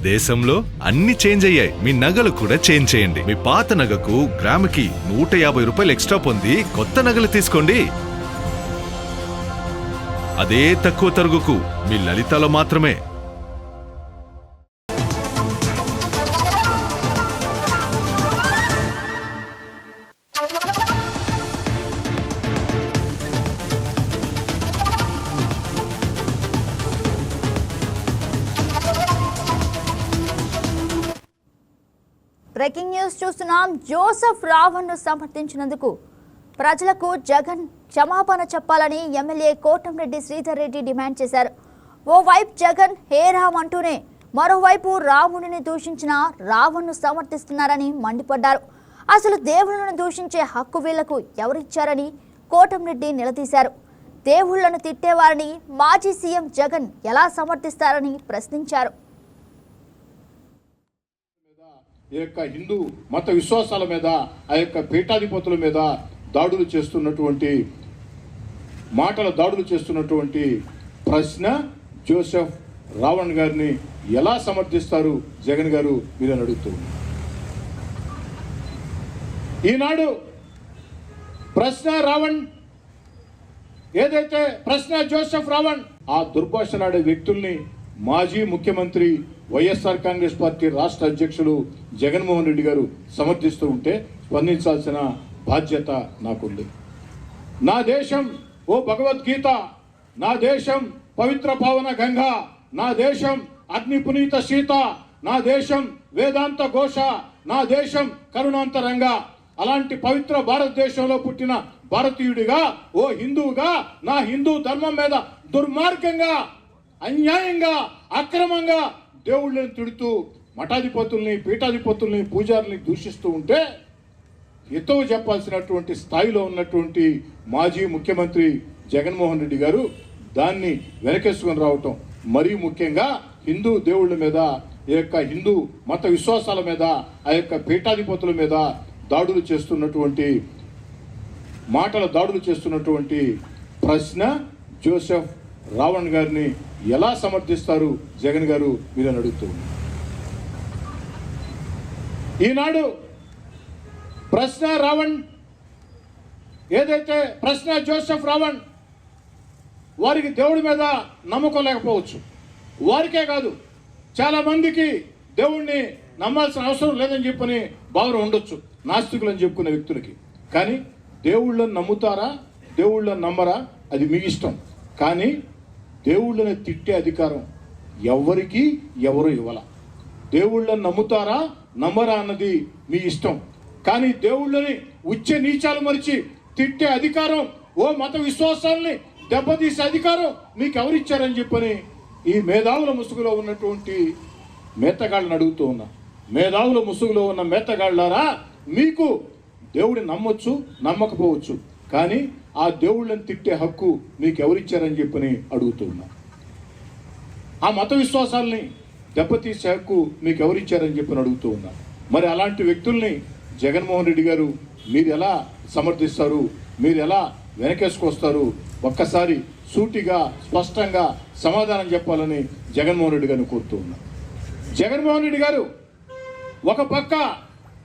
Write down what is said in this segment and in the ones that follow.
దేశంలో అన్ని చేంజ్ అయ్యాయి, మీ నగలు కూడా చేంజ్ చేయండి. మీ పాత నగకు గ్రాముకి 150 రూపాయలు ఎక్స్ట్రా పొంది కొత్త నగలు తీసుకోండి. అదే తక్కువ తరుగుకు మీ లలితలో మాత్రమే. బ్రేకింగ్ న్యూస్ చూస్తున్నాం. జోసెఫ్ రావణ్ను సమర్థించినందుకు ప్రజలకు జగన్ క్షమాపణ చెప్పాలని ఎమ్మెల్యే కోటంరెడ్డి శ్రీధర్ రెడ్డి డిమాండ్ చేశారు. ఓవైపు జగన్ హే రామ్ అంటూనే మరోవైపు రావణుని దూషించిన రావణ్ను సమర్థిస్తున్నారని మండిపడ్డారు. అసలు దేవుళ్లను దూషించే హక్కు వీళ్లకు ఎవరిచ్చారని కోటంరెడ్డి నిలదీశారు. దేవుళ్లను తిట్టేవారిని మాజీ సీఎం జగన్ ఎలా సమర్థిస్తారని ప్రశ్నించారు. ఈ యొక్క హిందూ మత విశ్వాసాల మీద, ఆ యొక్క పీఠాధిపతుల మీద దాడులు చేస్తున్నటువంటి ప్రశ్న జోసెఫ్ రావణ్ గారిని ఎలా సమర్థిస్తారు జగన్ గారు మీరని అడుగుతుంది. ఈనాడు ప్రశ్న రావణ్ ఏదైతే ప్రశ్న జోసెఫ్ రావణ్ ఆ దుర్భాషలాడే వ్యక్తుల్ని మాజీ ముఖ్యమంత్రి వైఎస్ఆర్ కాంగ్రెస్ పార్టీ రాష్ట్ర అధ్యక్షులు జగన్మోహన్ రెడ్డి గారు సమర్థిస్తూ ఉంటే స్పందించాల్సిన బాధ్యత నాకుంది. నా దేశం ఓ భగవద్గీత, నా దేశం పవిత్ర పావన గంగా, నా దేశం అగ్ని పునీత సీత, నా దేశం వేదాంత ఘోష, నా దేశం కరుణాంతరంగ. అలాంటి పవిత్ర భారతదేశంలో పుట్టిన భారతీయుడిగా, ఓ హిందువుగా నా హిందూ ధర్మం మీద దుర్మార్గంగా, అన్యాయంగా, అక్రమంగా దేవుళ్ళని తిడుతూ మఠాధిపతుల్ని, పీఠాధిపతుల్ని, పూజారుల్ని దూషిస్తూ ఉంటే హితవు చెప్పాల్సినటువంటి స్థాయిలో ఉన్నటువంటి మాజీ ముఖ్యమంత్రి జగన్మోహన్ రెడ్డి గారు దాన్ని వెనకేసుకొని రావటం, మరీ ముఖ్యంగా హిందూ దేవుళ్ళ మీద, ఈ యొక్క హిందూ మత విశ్వాసాల మీద, ఆ యొక్క పీఠాధిపతుల మీద దాడులు చేస్తున్నటువంటి ప్రశ్న జోసెఫ్ రావణ్ గారిని ఎలా సమర్థిస్తారు జగన్ గారు మీరని అడుగుతుంది. ఈనాడు ప్రశ్న రావణ్ ఏదైతే ప్రశ్న జోసెఫ్ రావణ్ వారికి దేవుడి మీద నమ్మకం లేకపోవచ్చు, వారికే కాదు చాలా మందికి దేవుణ్ణి నమ్మాల్సిన అవసరం లేదని చెప్పని భావన ఉండొచ్చు నాస్తికులు అని చెప్పుకునే వ్యక్తులకి. కానీ దేవుళ్ళని నమ్ముతారా, దేవుళ్ళని నమ్మరా అది మీ ఇష్టం. కానీ దేవుళ్ళని తిట్టే అధికారం ఎవరికి ఎవరు ఇవ్వాల. దేవుళ్ళని నమ్ముతారా నమ్మరా అన్నది మీ ఇష్టం. కానీ దేవుళ్ళని ఉచ్చ నీచాలు మరిచి తిట్టే అధికారం, ఓ మత విశ్వాసాలని దెబ్బతీసే అధికారం మీకు ఎవరిచ్చారని చెప్పని ఈ మేధావుల ముసుగులో ఉన్నటువంటి మేతగాళ్ళని అడుగుతూ ఉన్నా. మేధావుల ముసుగులో ఉన్న మేతగాళ్ళారా, మీకు దేవుడిని నమ్మొచ్చు, నమ్మకపోవచ్చు, కానీ ఆ దేవుళ్ళని తిట్టే హక్కు మీకు ఎవరిచ్చారని చెప్పని అడుగుతూ ఉన్నా. ఆ మత విశ్వాసాలని దెబ్బతీసే హక్కు మీకు ఎవరిచ్చారని చెప్పని అడుగుతూ ఉన్నా. మరి అలాంటి వ్యక్తుల్ని జగన్మోహన్ రెడ్డి గారు మీరు ఎలా సమర్థిస్తారు, మీరు ఎలా వెనకేసుకొస్తారు? ఒక్కసారి సూటిగా స్పష్టంగా సమాధానం చెప్పాలని జగన్మోహన్ రెడ్డి గారిని కోరుతూ ఉన్నా. జగన్మోహన్ రెడ్డి గారు ఒక పక్క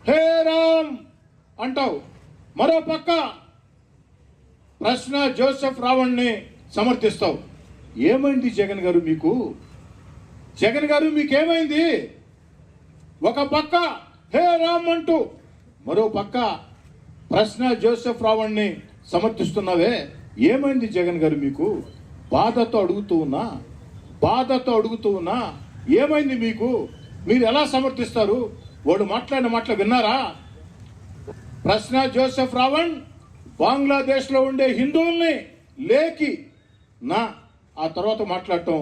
హే రామ్ అంటావు, మరో పక్క ప్రశ్న జోసెఫ్ రావణ్ని సమర్థిస్తావు. ఏమైంది జగన్ గారు మీకు? జగన్ గారు మీకేమైంది? ఒక పక్క హే రామ్ అంటూ మరో పక్క ప్రశ్న జోసెఫ్ రావణ్ని సమర్థిస్తున్నావే, ఏమైంది జగన్ గారు మీకు? బాధతో అడుగుతూ ఉన్నా ఏమైంది మీకు? మీరు ఎలా సమర్థిస్తారు? వాడు మాట్లాడిన మాటలు విన్నారా? ప్రశ్న జోసెఫ్ రావణ్ బంగ్లాదేశ్లో ఉండే హిందువుల్ని లేకి ఆ తర్వాత మాట్లాడటం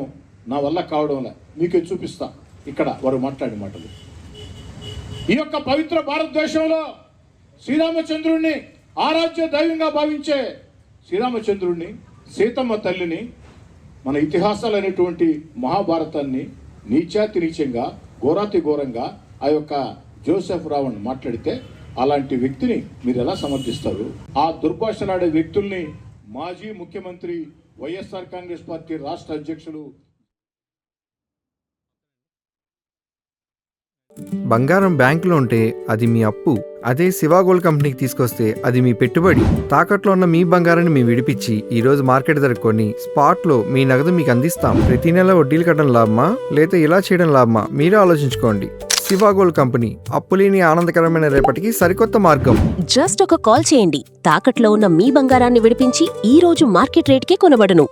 నా వల్ల కావడంలే. మీకే చూపిస్తా ఇక్కడ వారు మాట్లాడిన మాటలు. ఈ యొక్క పవిత్ర భారతదేశంలో శ్రీరామచంద్రుడిని ఆరాధ్య దైవంగా భావించే శ్రీరామచంద్రుడిని, సీతమ్మ తల్లిని, మన ఇతిహాసాలైనటువంటి మహాభారతాన్ని నీచాతి నీచంగా, ఘోరాతి ఘోరంగా ఆ యొక్క జోసెఫ్ రావణ్ మాట్లాడితే అలాంటి వ్యక్తిని మీరు ఎలా సమర్థిస్తారు? ఆ దుర్భాషలాడే వ్యక్తుల్ని మాజీ ముఖ్యమంత్రి వైఎస్ఆర్ కాంగ్రెస్ పార్టీ రాష్ట్ర అధ్యక్షులు బంగారం బ్యాంకులో ఉంటే అది మీ అప్పు, అదే శివ గోల్డ్ కంపెనీకి తీసుకొస్తే అది మీ పెట్టుబడి. తాకట్లో ఉన్న మీ బంగారాన్ని మేము విడిపించి ఈ రోజు మార్కెట్ ధర కొని స్పాట్లో మీ నగదు మీకు అందిస్తాం. ప్రతి నెల వడ్డీలు కట్టడం లాభమా లేదా ఇలా చేయడం లాభమా మీరే ఆలోచించుకోండి. శివ గోల్డ్ కంపెనీ, అప్పులేని ఆనందకరమైన రేపటికి సరికొత్త మార్గం. జస్ట్ ఒక కాల్ చేయండి. తాకట్లో ఉన్న మీ బంగారాన్ని విడిపించి ఈ రోజు మార్కెట్ రేట్కే కొనబడును.